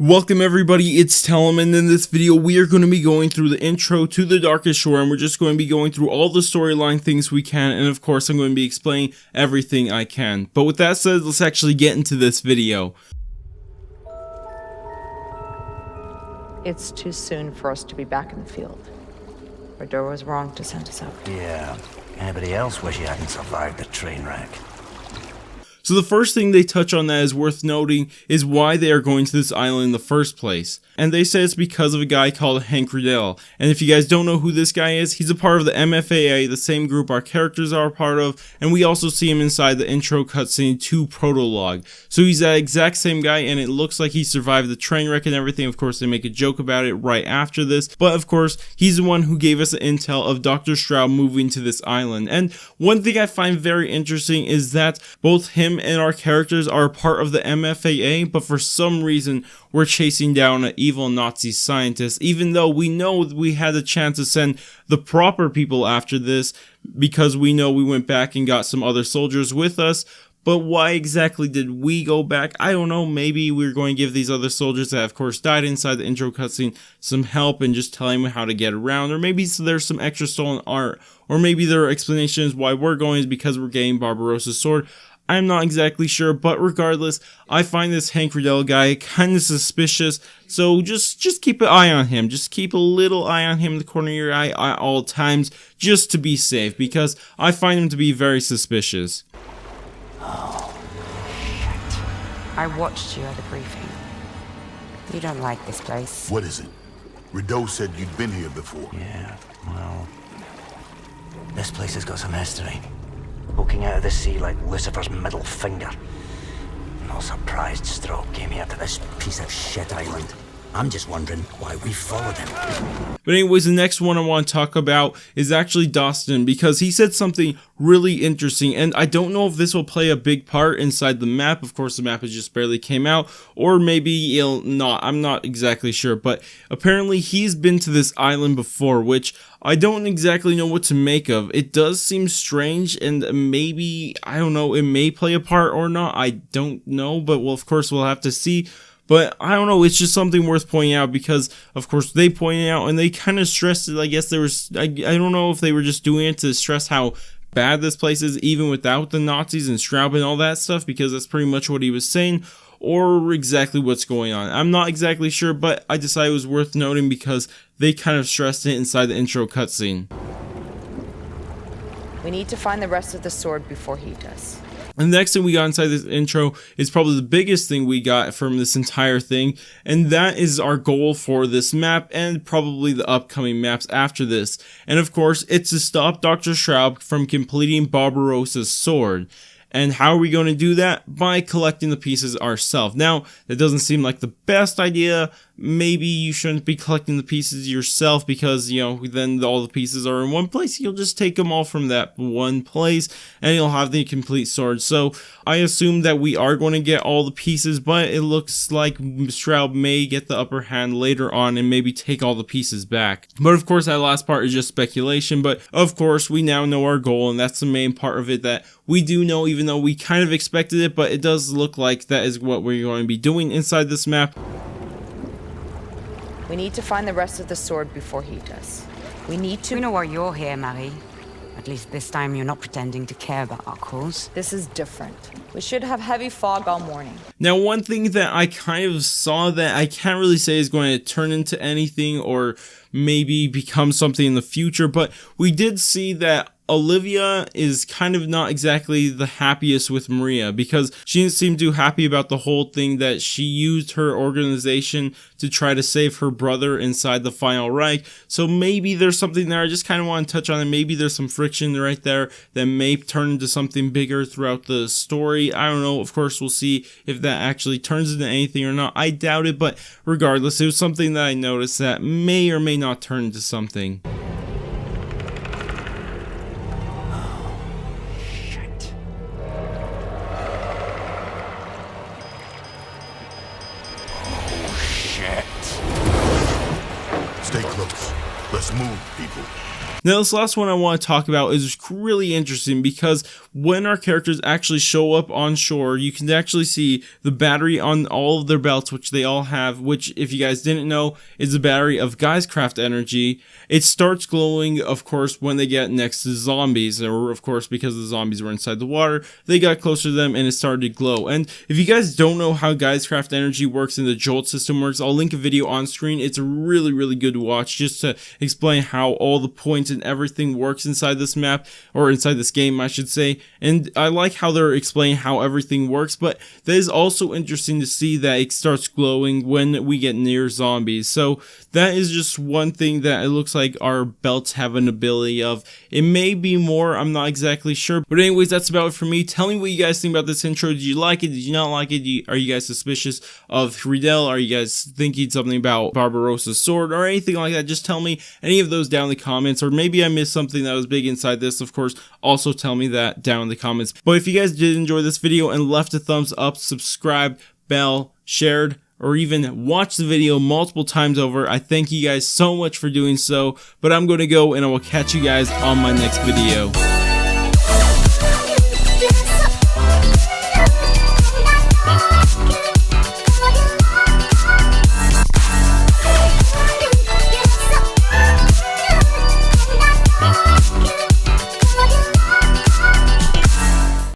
Welcome everybody, it's Tellum, and in this video we are going to be going through the intro to The Darkest Shore, and we're just going to be going through all the storyline things we can, and of course I'm going to be explaining everything I can. But with that said, let's actually get into this video. It's too soon for us to be back in the field. Barbarossa was wrong to send us out. Yeah, anybody else wish he hadn't survived the train wreck? So the first thing they touch on that is worth noting is why they are going to this island in the first place. And they say it's because of a guy called Hank Riddell. And if you guys don't know who this guy is, he's a part of the MFAA, the same group our characters are a part of, and we also see him inside the intro cutscene to Prologue. So he's that exact same guy, and it looks like he survived the train wreck and everything. Of course, they make a joke about it right after this, but of course, he's the one who gave us the intel of Dr. Stroud moving to this island. And one thing I find very interesting is that both him and our characters are a part of the MFAA, but for some reason we're chasing down an evil Nazi scientist, even though we know we had a chance to send the proper people after this because we know we went back and got some other soldiers with us. But why exactly did we go back? I don't know. Maybe we're going to give these other soldiers that of course died inside the intro cutscene some help and just telling them how to get around, or maybe there's some extra stolen art, or maybe there are explanations why we're going is because we're getting Barbarossa's sword. I'm not exactly sure, but regardless, I find this Hank Riddell guy kind of suspicious, so just keep an eye on him. Just keep a little eye on him in the corner of your eye at all times, just to be safe, because I find him to be very suspicious. Oh, shit. I watched you at the briefing. You don't like this place. What is it? Rideau said you'd been here before. Yeah, well, this place has got some history. Poking out of the sea like Lucifer's middle finger. No surprised Stroke came here to this piece of shit island. I'm just wondering why we followed him. But anyways, the next one I want to talk about is actually Drostan, because he said something really interesting, and I don't know if this will play a big part inside the map. Of course, the map has just barely came out, or maybe it'll not. I'm not exactly sure, but apparently he's been to this island before, which I don't exactly know what to make of. It does seem strange, and maybe, I don't know, it may play a part or not. I don't know, but well, of course, we'll have to see. But I don't know, it's just something worth pointing out because, of course, they pointed out and they kind of stressed it. I guess there was, I don't know if they were just doing it to stress how bad this place is, even without the Nazis and Straub and all that stuff, because that's pretty much what he was saying, or exactly what's going on. I'm not exactly sure, but I decided it was worth noting because they kind of stressed it inside the intro cutscene. We need to find the rest of the sword before he does. And the next thing we got inside this intro is probably the biggest thing we got from this entire thing, and that is our goal for this map and probably the upcoming maps after this. And of course, it's to stop Dr. Straub from completing Barbarossa's sword. And how are we going to do that? By collecting the pieces ourselves. Now, that doesn't seem like the best idea. Maybe you shouldn't be collecting the pieces yourself because, you know, then all the pieces are in one place. You'll just take them all from that one place and you'll have the complete sword. So I assume that we are going to get all the pieces, but it looks like Straub may get the upper hand later on and maybe take all the pieces back. But of course, that last part is just speculation. But of course, we now know our goal, and that's the main part of it that we do know, even though we kind of expected it, but it does look like that is what we're going to be doing inside this map. We need to find the rest of the sword before he does. We know why you're here, Marie. At least this time you're not pretending to care about our cause. This is different. We should have heavy fog all morning. Now, one thing that I kind of saw that I can't really say is going to turn into anything or maybe become something in the future, but we did see that Olivia is kind of not exactly the happiest with Maria because she didn't seem too happy about the whole thing that she used her organization to try to save her brother inside the Final Reich. So maybe there's something there. I just kind of want to touch on it. Maybe there's some friction right there that may turn into something bigger throughout the story. I don't know. Of course, we'll see if that actually turns into anything or not. I doubt it, but regardless, it was something that I noticed that may or may not turn into something. Stay close. Let's move, people. Now this last one I want to talk about is really interesting because when our characters actually show up on shore, you can actually see the battery on all of their belts, which they all have, which if you guys didn't know is a battery of Geistkraft energy. It starts glowing, of course, when they get next to zombies, or of course because the zombies were inside the water, they got closer to them and it started to glow. And if you guys don't know how Geistkraft energy works and the Jolt system works, I'll link a video on screen. It's a really good watch just to explain how all the points and everything works inside this map, or inside this game I should say. And I like how they're explaining how everything works, but that is also interesting to see that it starts glowing when we get near zombies. So that is just one thing that it looks like our belts have an ability of. It may be more, I'm not exactly sure, but anyways, that's about it for me. Tell me what you guys think about this intro. Did you like it? Did you not like it? Are you guys suspicious of Riddell? Are you guys thinking something about Barbarossa's sword or anything like that? Just tell me any of those down in the comments, or maybe I missed something that was big inside this. Of course, also tell me that down in the comments. But if you guys did enjoy this video and left a thumbs up, subscribed, bell, shared, or even watch the video multiple times over, I thank you guys so much for doing so. But I'm going to go and I will catch you guys on my next video.